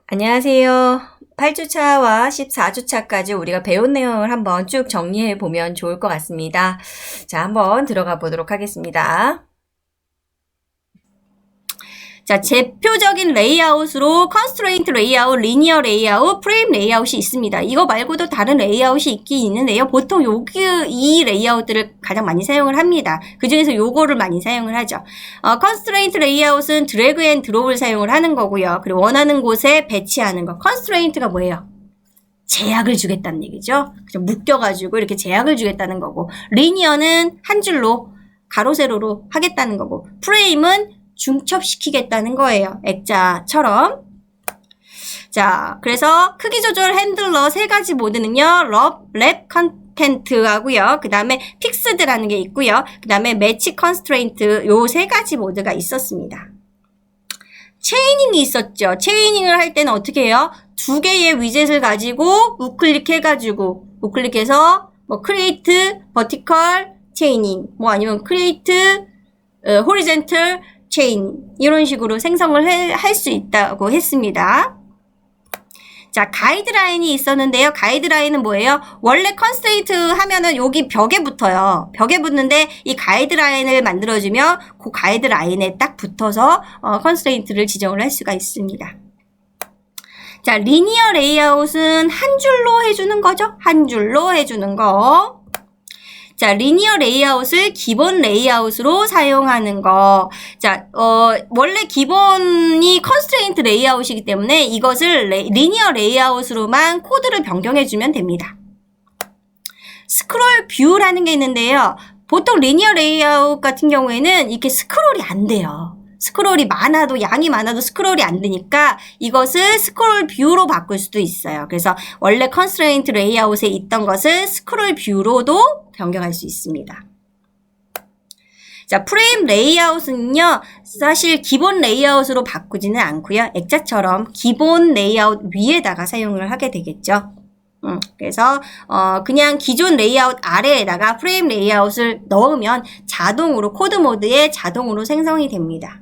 안녕하세요. 8주차와 14주차까지 우리가 배운 내용을 한번 쭉 정리해 보면 좋을 것 같습니다. 자, 한번 들어가 보도록 하겠습니다. 자, 제표적인 레이아웃으로 컨스트레인트 레이아웃, 리니어 레이아웃, 프레임 레이아웃이 있습니다. 이거 말고도 다른 레이아웃이 있긴 있는데요. 보통 이 레이아웃들을 가장 많이 사용을 합니다. 그 중에서 요거를 많이 사용을 하죠. 컨스트레인트 레이아웃은 드래그 앤 드롭을 사용을 하는 거고요. 그리고 원하는 곳에 배치하는 거. 컨스트레인트가 뭐예요? 제약을 주겠다는 얘기죠. 묶여가지고 이렇게 제약을 주겠다는 거고, 리니어는 한 줄로 가로 세로로 하겠다는 거고, 프레임은 중첩시키겠다는 거예요. 액자처럼. 자, 그래서 크기 조절 핸들러 세 가지 모드는요. 랩 컨텐트 하고요. 그 다음에 픽스드라는 게 있고요. 그 다음에 매치 컨스트레인트 요 세 가지 모드가 있었습니다. 체이닝이 있었죠. 체이닝을 할 때는 어떻게 해요? 두 개의 위젯을 가지고 우클릭해가지고 우클릭해서 뭐 크리에이트 버티컬 체이닝 뭐 아니면 크리에이트 호리젠털 체인 이런 식으로 생성을 할 수 있다고 했습니다. 자, 가이드라인이 있었는데요. 가이드라인은 뭐예요? 원래 컨스트레인트 하면은 여기 벽에 붙어요. 벽에 붙는데 이 가이드라인을 만들어주면 그 가이드라인에 딱 붙어서 컨스트레인트를 지정을 할 수가 있습니다. 자, 리니어 레이아웃은 한 줄로 해주는 거죠. 한 줄로 해주는 거. 자, 리니어 레이아웃을 기본 레이아웃으로 사용하는 거. 자, 원래 기본이 컨스트레인트 레이아웃이기 때문에 이것을 리니어 레이아웃으로만 코드를 변경해주면 됩니다. 스크롤 뷰라는 게 있는데요. 보통 리니어 레이아웃 같은 경우에는 이렇게 스크롤이 안 돼요. 스크롤이 많아도, 양이 많아도 스크롤이 안 되니까 이것을 스크롤 뷰로 바꿀 수도 있어요. 그래서 원래 컨스트레인트 레이아웃에 있던 것을 스크롤 뷰로도 변경할 수 있습니다. 자, 프레임 레이아웃은요, 사실 기본 레이아웃으로 바꾸지는 않고요. 액자처럼 기본 레이아웃 위에다가 사용을 하게 되겠죠. 그래서 그냥 기존 레이아웃 아래에다가 프레임 레이아웃을 넣으면 자동으로 코드 모드에 자동으로 생성이 됩니다.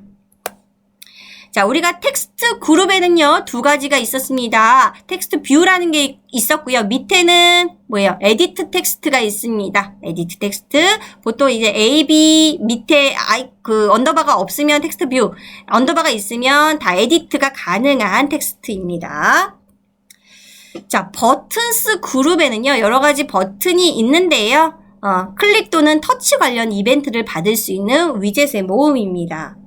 자, 우리가 텍스트 그룹에는요, 두 가지가 있었습니다. 텍스트 뷰라는 게 있었고요. 밑에는 뭐예요? 에디트 텍스트가 있습니다. 에디트 텍스트. 보통 이제 A, B 밑에 언더바가 없으면 텍스트 뷰, 언더바가 있으면 다 에디트가 가능한 텍스트입니다. 자, 버튼스 그룹에는요, 여러 가지 버튼이 있는데요. 클릭 또는 터치 관련 이벤트를 받을 수 있는 위젯의 모음입니다.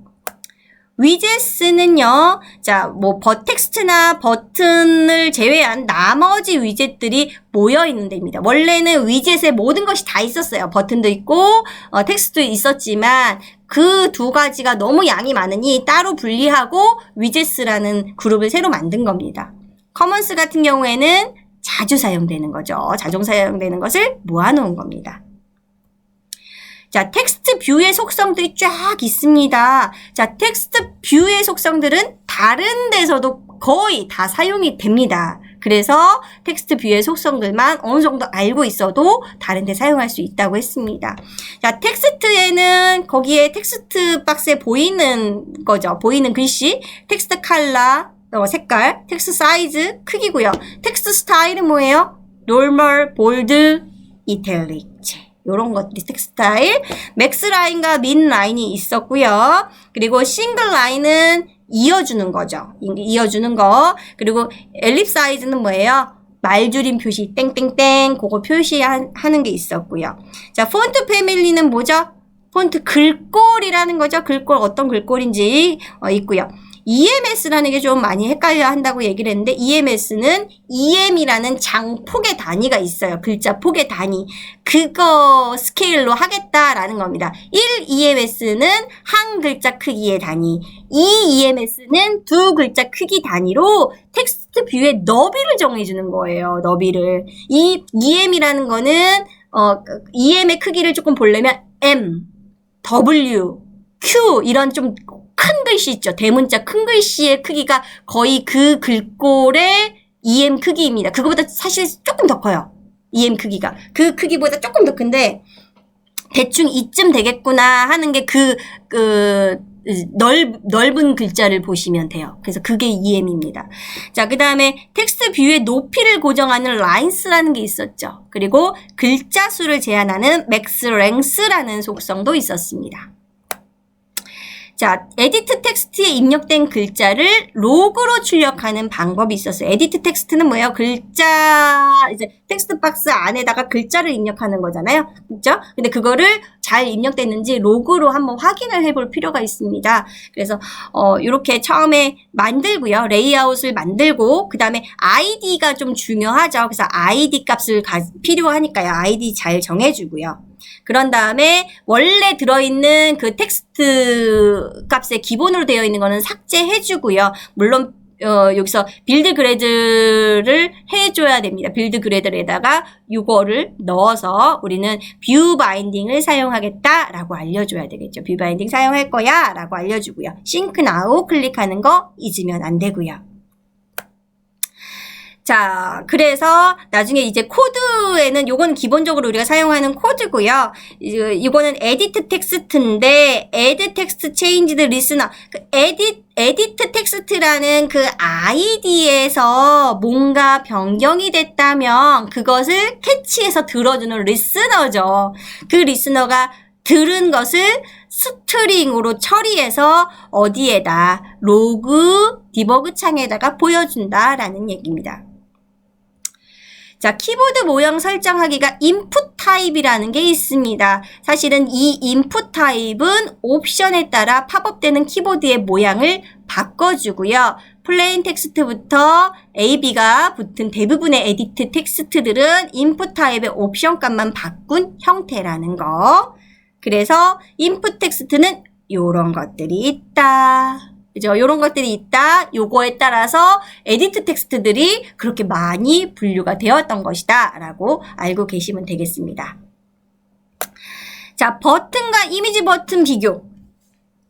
위젯는요, 자, 뭐, 텍스트나 버튼을 제외한 나머지 위젯들이 모여있는 데입니다. 원래는 위젯에 모든 것이 다 있었어요. 버튼도 있고, 텍스트도 있었지만, 그 두 가지가 너무 양이 많으니 따로 분리하고 위젯라는 그룹을 새로 만든 겁니다. 커먼스 같은 경우에는 자주 사용되는 거죠. 자주 사용되는 것을 모아놓은 겁니다. 자, 텍스트 뷰의 속성들이 쫙 있습니다. 자, 텍스트 뷰의 속성들은 다른 데서도 거의 다 사용이 됩니다. 그래서 텍스트 뷰의 속성들만 어느 정도 알고 있어도 다른 데 사용할 수 있다고 했습니다. 자, 텍스트에는 거기에 텍스트 박스에 보이는 거죠. 보이는 글씨, 텍스트 컬러, 색깔, 텍스트 사이즈, 크기고요. 텍스트 스타일은 뭐예요? 노멀, 볼드, 이탈릭, 요런 것들이 텍스트 스타일. 맥스 라인과 민 라인이 있었고요. 그리고 싱글 라인은 이어주는 거죠. 이어주는 거. 그리고 엘립 사이즈는 뭐예요? 말줄임 표시 땡땡땡 그거 표시하는 게 있었고요. 자, 폰트 패밀리는 뭐죠? 폰트 글꼴이라는 거죠. 글꼴 어떤 글꼴인지 있고요. EMS라는 게 좀 많이 헷갈려 한다고 얘기를 했는데 EMS는 EM이라는 장폭의 단위가 있어요. 글자 폭의 단위. 그거 스케일로 하겠다라는 겁니다. 1 EMS는 한 글자 크기의 단위. 2 EMS는 두 글자 크기 단위로 텍스트 뷰의 너비를 정해주는 거예요. 너비를. 이 EM이라는 거는 EM의 크기를 조금 보려면 M, W, Q 이런 좀 큰 글씨 있죠. 대문자 큰 글씨의 크기가 거의 그 글꼴의 EM 크기입니다. 그거보다 사실 조금 더 커요. EM 크기가. 그 크기보다 조금 더 큰데 대충 이쯤 되겠구나 하는 게 넓은 글자를 보시면 돼요. 그래서 그게 EM입니다. 자, 그 다음에 텍스트 뷰의 높이를 고정하는 라인스라는 게 있었죠. 그리고 글자 수를 제한하는 맥스 랭스라는 속성도 있었습니다. 자, 에디트 텍스트에 입력된 글자를 로그로 출력하는 방법이 있었어요. 에디트 텍스트는 뭐예요? 이제 텍스트 박스 안에다가 글자를 입력하는 거잖아요. 그죠? 근데 그거를 잘 입력됐는지 로그로 한번 확인을 해볼 필요가 있습니다. 그래서, 요렇게 처음에 만들고요. 레이아웃을 만들고, 그 다음에 ID가 좀 중요하죠. 그래서 ID 값을 필요하니까요. ID 잘 정해주고요. 그런 다음에 원래 들어있는 그 텍스트 값에 기본으로 되어 있는 거는 삭제해주고요. 물론 여기서 빌드 그래드를 해줘야 됩니다. 빌드 그래드에다가 이거를 넣어서 우리는 뷰 바인딩을 사용하겠다라고 알려줘야 되겠죠. 뷰 바인딩 사용할 거야 라고 알려주고요. 싱크 나우 클릭하는 거 잊으면 안 되고요. 자, 그래서 나중에 이제 코드에는 요건 기본적으로 우리가 사용하는 코드고요. 이거는 에디트 텍스트인데 에드 텍스트 체인지드 리스너. 에디트 텍스트라는 그 아이디에서 뭔가 변경이 됐다면 그것을 캐치해서 들어주는 리스너죠. 그 리스너가 들은 것을 스트링으로 처리해서 어디에다 로그 디버그 창에다가 보여준다라는 얘기입니다. 자, 키보드 모양 설정하기가 인풋 타입이라는 게 있습니다. 사실은 이 인풋 타입은 옵션에 따라 팝업되는 키보드의 모양을 바꿔주고요. 플레인 텍스트부터 AB가 붙은 대부분의 에디트 텍스트들은 인풋 타입의 옵션 값만 바꾼 형태라는 거. 그래서 인풋 텍스트는 요런 것들이 있다. 그죠? 요런 것들이 있다. 요거에 따라서 에디트 텍스트들이 그렇게 많이 분류가 되었던 것이다. 라고 알고 계시면 되겠습니다. 자, 버튼과 이미지 버튼 비교.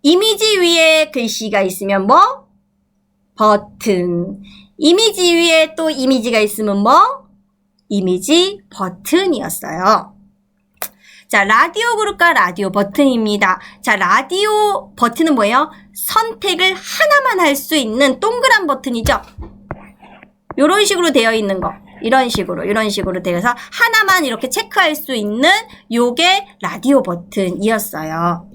이미지 위에 글씨가 있으면 뭐? 버튼. 이미지 위에 또 이미지가 있으면 뭐? 이미지 버튼이었어요. 자, 라디오 그룹과 라디오 버튼입니다. 자, 라디오 버튼은 뭐예요? 선택을 하나만 할 수 있는 동그란 버튼이죠. 요런 식으로 되어 있는 거. 이런 식으로 되어서 하나만 이렇게 체크할 수 있는 요게 라디오 버튼이었어요.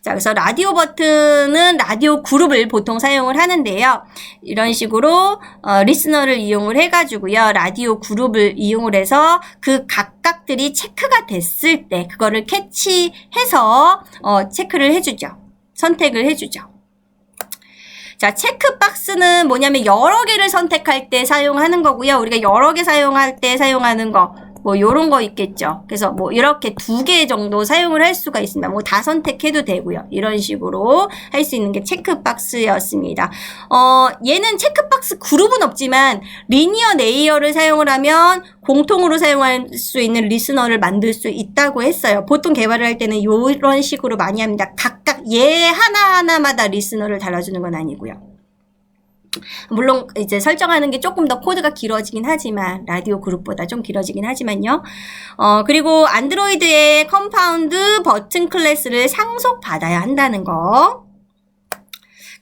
자, 그래서 라디오 버튼은 라디오 그룹을 보통 사용을 하는데요. 이런 식으로 리스너를 이용을 해가지고요. 라디오 그룹을 이용을 해서 그 각각들이 체크가 됐을 때 그거를 캐치해서 체크를 해주죠. 선택을 해주죠. 자, 체크박스는 뭐냐면 여러 개를 선택할 때 사용하는 거고요. 우리가 여러 개 사용할 때 사용하는 거. 뭐 요런 거 있겠죠. 그래서 뭐 이렇게 2개 정도 사용을 할 수가 있습니다. 뭐 다 선택해도 되고요. 이런 식으로 할 수 있는 게 체크박스였습니다. 얘는 체크박스 그룹은 없지만 리니어 레이어를 사용을 하면 공통으로 사용할 수 있는 리스너를 만들 수 있다고 했어요. 보통 개발을 할 때는 이런 식으로 많이 합니다. 각각 얘 하나하나마다 리스너를 달아주는 건 아니고요. 물론 이제 설정하는 게 조금 더 코드가 길어지긴 하지만 라디오 그룹보다 좀 길어지긴 하지만요. 그리고 안드로이드의 컴파운드 버튼 클래스를 상속받아야 한다는 거.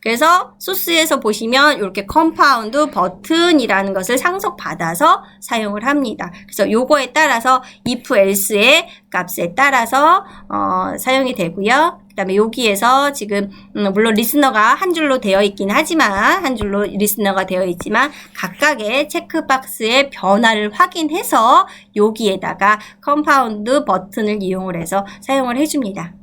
그래서 소스에서 보시면 이렇게 컴파운드 버튼이라는 것을 상속받아서 사용을 합니다. 그래서 요거에 따라서 if else의 값에 따라서 사용이 되고요. 그 다음에 여기에서 지금 물론 리스너가 한 줄로 되어 있긴 하지만 한 줄로 리스너가 되어 있지만 각각의 체크박스의 변화를 확인해서 여기에다가 컴파운드 버튼을 이용을 해서 사용을 해줍니다.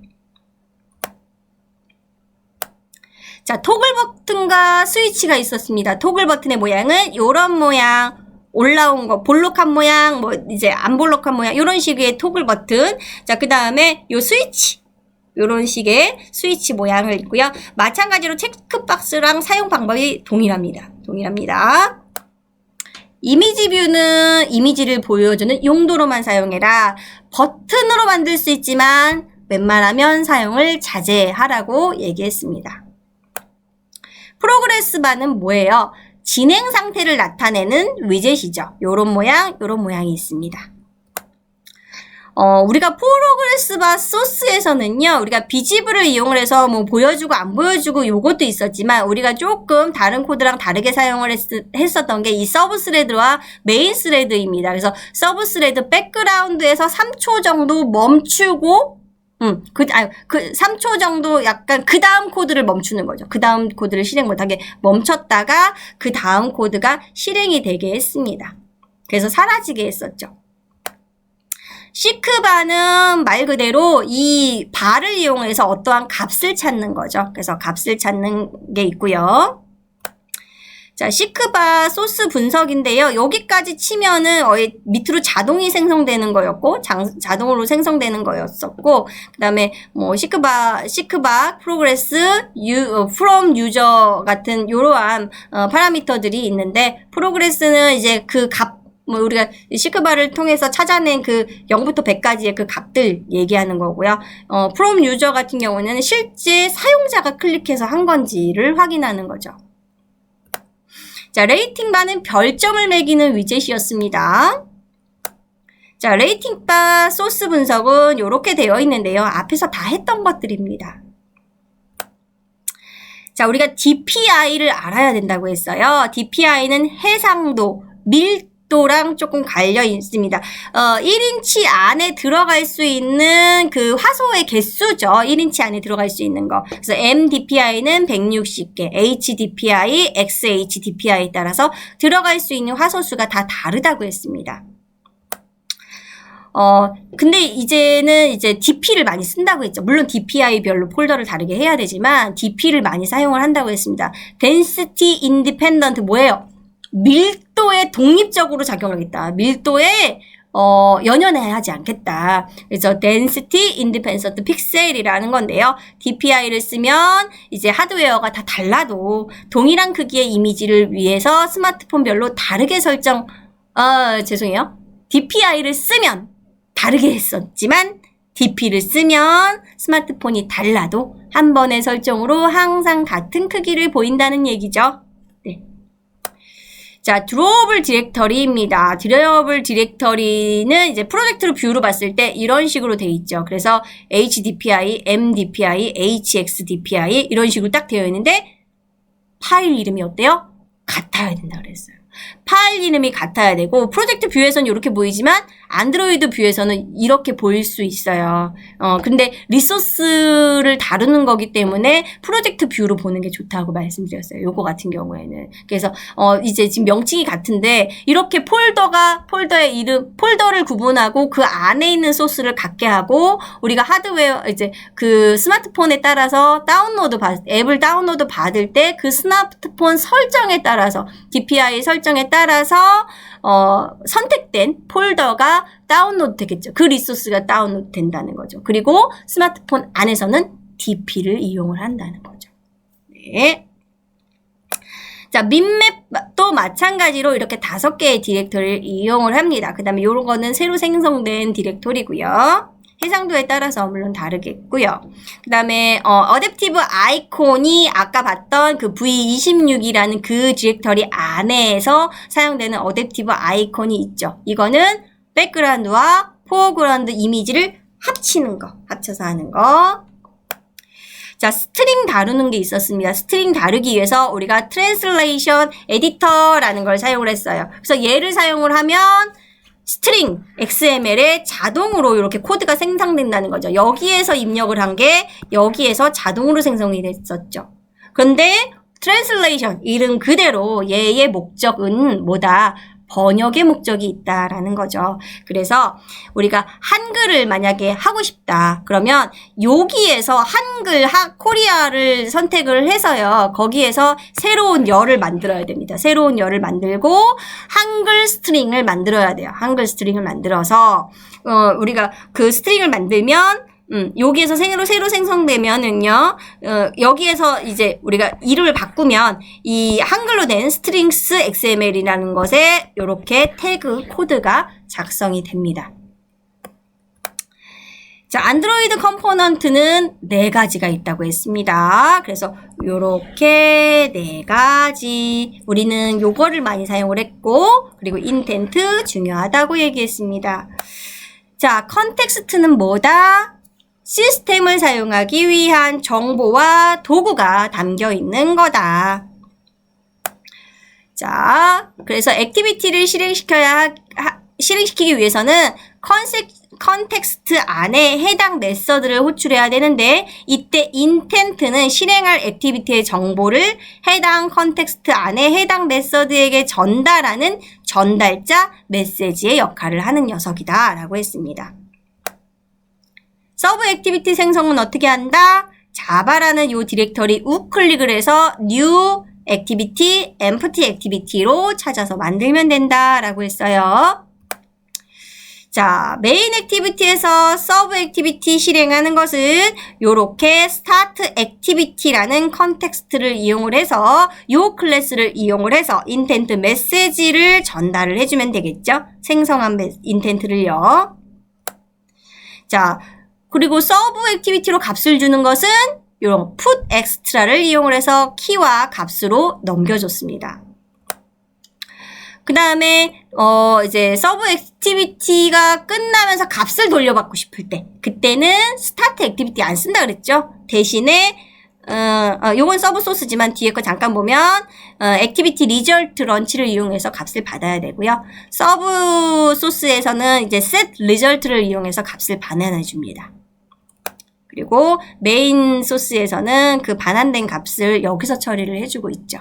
자, 토글 버튼과 스위치가 있었습니다. 토글 버튼의 모양은 이런 모양, 올라온 거, 볼록한 모양, 뭐 이제 안 볼록한 모양, 이런 식의 토글 버튼. 자, 그 다음에 요 스위치. 이런 식의 스위치 모양을 있고요. 마찬가지로 체크박스랑 사용 방법이 동일합니다. 이미지 뷰는 이미지를 보여주는 용도로만 사용해라. 버튼으로 만들 수 있지만 웬만하면 사용을 자제하라고 얘기했습니다. 프로그레스 바는 뭐예요? 진행 상태를 나타내는 위젯이죠. 요런 모양이 있습니다. 우리가 프로그레스 바 소스에서는요, 우리가 비지블을 이용을 해서 뭐 보여주고 안 보여주고 요것도 있었지만, 우리가 조금 다른 코드랑 다르게 사용을 했었던 게 이 서브 스레드와 메인 스레드입니다. 그래서 서브 스레드 백그라운드에서 3초 정도 멈추고, 3초 정도 약간 그 다음 코드를 멈추는 거죠. 그 다음 코드를 실행 못하게 멈췄다가 그 다음 코드가 실행이 되게 했습니다. 그래서 사라지게 했었죠. 시크바는 말 그대로 이 바를 이용해서 어떠한 값을 찾는 거죠. 그래서 값을 찾는 게 있고요. 자, 시크바 소스 분석인데요. 여기까지 치면은 밑으로 자동이 생성되는 거였고, 자동으로 생성되는 거였었고, 그 다음에 뭐 시크바, 프로그레스, from user 같은 이러한 파라미터들이 있는데, 프로그레스는 이제 그 값, 뭐 우리가 시크바를 통해서 찾아낸 그 0부터 100까지의 그 값들 얘기하는 거고요. from user 같은 경우는 실제 사용자가 클릭해서 한 건지를 확인하는 거죠. 자, 레이팅바는 별점을 매기는 위젯이었습니다. 자, 레이팅바 소스 분석은 이렇게 되어 있는데요. 앞에서 다 했던 것들입니다. 자, 우리가 DPI를 알아야 된다고 했어요. DPI는 해상도, 밀도랑 조금 갈려 있습니다. 1인치 안에 들어갈 수 있는 그 화소의 개수죠. 1인치 안에 들어갈 수 있는 거. 그래서 MDPI는 160개, HDPI, XHDPI에 따라서 들어갈 수 있는 화소수가 다 다르다고 했습니다. 근데 이제는 이제 DP를 많이 쓴다고 했죠. 물론 DPI별로 폴더를 다르게 해야 되지만 DP를 많이 사용을 한다고 했습니다. Density Independent 뭐예요? 밀도에 독립적으로 작용하겠다. 밀도에 연연하지 않겠다. 그래서 Density Independent Pixel이라는 건데요. DPI를 쓰면 이제 하드웨어가 다 달라도 동일한 크기의 이미지를 위해서 스마트폰별로 다르게 죄송해요. DPI를 쓰면 다르게 했었지만 DP를 쓰면 스마트폰이 달라도 한 번의 설정으로 항상 같은 크기를 보인다는 얘기죠. 네. 자, 드로어블 디렉터리입니다. 드로어블 디렉터리는 이제 프로젝트로 뷰로 봤을 때 이런 식으로 돼 있죠. 그래서 HDPI, MDPI, HXDPI 이런 식으로 딱 되어 있는데 파일 이름이 어때요? 같아야 된다 그랬어요. 파일 이름이 같아야 되고 프로젝트 뷰에서는 이렇게 보이지만 안드로이드 뷰에서는 이렇게 보일 수 있어요. 근데 리소스를 다루는 거기 때문에 프로젝트 뷰로 보는 게 좋다고 말씀드렸어요. 요거 같은 경우에는. 그래서 이제 지금 명칭이 같은데 이렇게 폴더의 이름, 폴더를 구분하고 그 안에 있는 소스를 갖게 하고 우리가 하드웨어 이제 그 스마트폰에 따라서 앱을 다운로드 받을 때 그 스마트폰 설정에 따라서 DPI 설정에 따라서 선택된 폴더가 다운로드 되겠죠. 그 리소스가 다운로드 된다는 거죠. 그리고 스마트폰 안에서는 DP를 이용을 한다는 거죠. 네. 자, 민맵도 마찬가지로 이렇게 5개의 디렉토리를 이용을 합니다. 그 다음에 요런 거는 새로 생성된 디렉토리고요. 해상도에 따라서 물론 다르겠고요. 그 다음에 어댑티브 아이콘이 아까 봤던 그 V26이라는 그 디렉터리 안에서 사용되는 어댑티브 아이콘이 있죠. 이거는 백그라운드와 포어그라운드 이미지를 합쳐서 하는 거. 자, 스트링 다루는 게 있었습니다. 스트링 다루기 위해서 우리가 트랜슬레이션 에디터라는 걸 사용을 했어요. 그래서 얘를 사용을 하면 스트링 XML에 자동으로 이렇게 코드가 생성된다는 거죠. 여기에서 입력을 한 게 여기에서 자동으로 생성이 됐었죠. 그런데 트랜슬레이션 이름 그대로 얘의 목적은 뭐다? 번역의 목적이 있다라는 거죠. 그래서 우리가 한글을 만약에 하고 싶다. 그러면 여기에서 한글, 코리아를 선택을 해서요. 거기에서 새로운 열을 만들어야 됩니다. 새로운 열을 만들고 한글 스트링을 만들어야 돼요. 한글 스트링을 만들어서 우리가 그 스트링을 만들면 여기에서 새로 생성되면은요, 여기에서 이제 우리가 이름을 바꾸면 이 한글로 된 스트링스 XML이라는 것에 이렇게 태그 코드가 작성이 됩니다. 자, 안드로이드 컴포넌트는 4가지가 있다고 했습니다. 그래서 요렇게 4가지. 우리는 요거를 많이 사용을 했고, 그리고 인텐트 중요하다고 얘기했습니다. 자, 컨텍스트는 뭐다? 시스템을 사용하기 위한 정보와 도구가 담겨 있는 거다. 자, 그래서 액티비티를 실행시키기 위해서는 컨텍스트 안에 해당 메서드를 호출해야 되는데, 이때 intent는 실행할 액티비티의 정보를 해당 컨텍스트 안에 해당 메서드에게 전달하는 전달자 메시지의 역할을 하는 녀석이다 라고 했습니다. 서브 액티비티 생성은 어떻게 한다? 자바라는 요 디렉터리 우클릭을 해서 new 액티비티, empty 액티비티로 찾아서 만들면 된다 라고 했어요. 자, 메인 액티비티에서 서브 액티비티 실행하는 것은 요렇게 스타트 액티비티라는 컨텍스트를 이용을 해서 요 클래스를 이용을 해서 인텐트 메시지를 전달을 해주면 되겠죠. 생성한 인텐트를요. 자, 그리고 서브 액티비티로 값을 주는 것은 요런 put extra를 이용을 해서 키와 값으로 넘겨줬습니다. 그 다음에 이제 서브 액티비티가 끝나면서 값을 돌려받고 싶을 때, 그때는 스타트 액티비티 안 쓴다 그랬죠. 대신에 요건 서브 소스지만 뒤에 거 잠깐 보면 액티비티 리절트 런치를 이용해서 값을 받아야 되고요. 서브 소스에서는 이제 set 리절트를 이용해서 값을 반환해 줍니다. 그리고 메인 소스에서는 그 반환된 값을 여기서 처리를 해주고 있죠.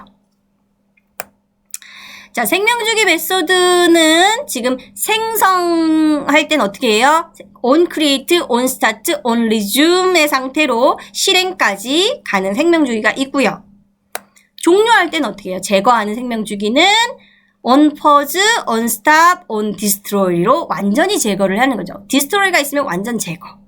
자, 생명주기 메소드는 지금 생성할 땐 어떻게 해요? on create, on start, on resume의 상태로 실행까지 가는 생명주기가 있고요. 종료할 땐 어떻게 해요? 제거하는 생명주기는 on pause, on stop, on destroy로 완전히 제거를 하는 거죠. destroy가 있으면 완전 제거.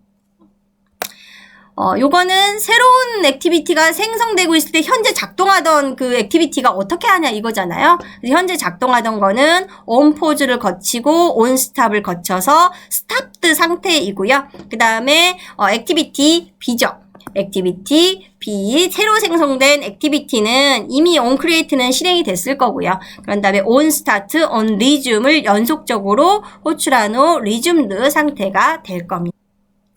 요거는 새로운 액티비티가 생성되고 있을 때 현재 작동하던 그 액티비티가 어떻게 하냐 이거잖아요. 현재 작동하던 거는 on pause를 거치고 on stop을 거쳐서 stopped 상태이고요. 그 다음에 액티비티 B죠. 액티비티 B, 새로 생성된 액티비티는 이미 on create는 실행이 됐을 거고요. 그런 다음에 on start, on resume을 연속적으로 호출한 후 resumed 상태가 될 겁니다.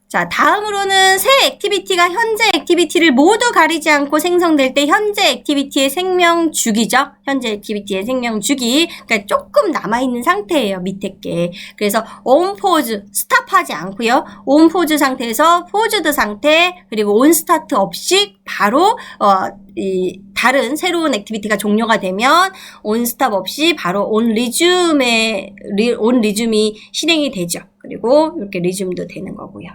자, 다음으로는 새 액티비티가 현재 액티비티를 모두 가리지 않고 생성될 때 현재 액티비티의 생명 주기죠. 현재 액티비티의 생명 주기. 그러니까 조금 남아있는 상태예요. 밑에 게. 그래서 on pause, 스탑하지 않고요. on pause 상태에서 paused 상태, 그리고 on start 없이 바로 다른 새로운 액티비티가 종료가 되면 on stop 없이 바로 on resume이 실행이 되죠. 그리고 이렇게 resume도 되는 거고요.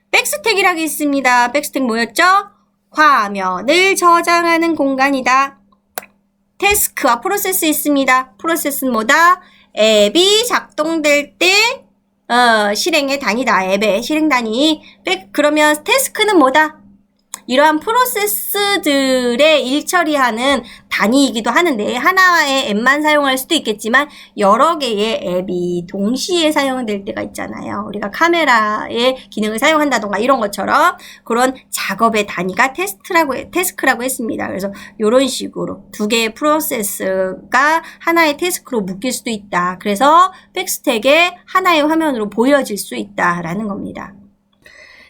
백스택이라고 있습니다. 백스택 뭐였죠? 화면을 저장하는 공간이다. 태스크와 프로세스 있습니다. 프로세스는 뭐다? 앱이 작동될 때 실행의 단위다. 앱의 실행 단위. 그러면 태스크는 뭐다? 이러한 프로세스들의 일처리하는 단위이기도 하는데 하나의 앱만 사용할 수도 있겠지만 여러 개의 앱이 동시에 사용될 때가 있잖아요. 우리가 카메라의 기능을 사용한다던가 이런 것처럼 그런 작업의 단위가 태스크라고 했습니다. 그래서 이런 식으로 두 개의 프로세스가 하나의 태스크로 묶일 수도 있다. 그래서 백스택에 하나의 화면으로 보여질 수 있다라는 겁니다.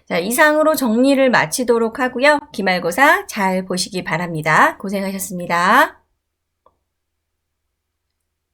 자, 이상으로 정리를 마치도록 하고요. 기말고사 잘 보시기 바랍니다. 고생하셨습니다.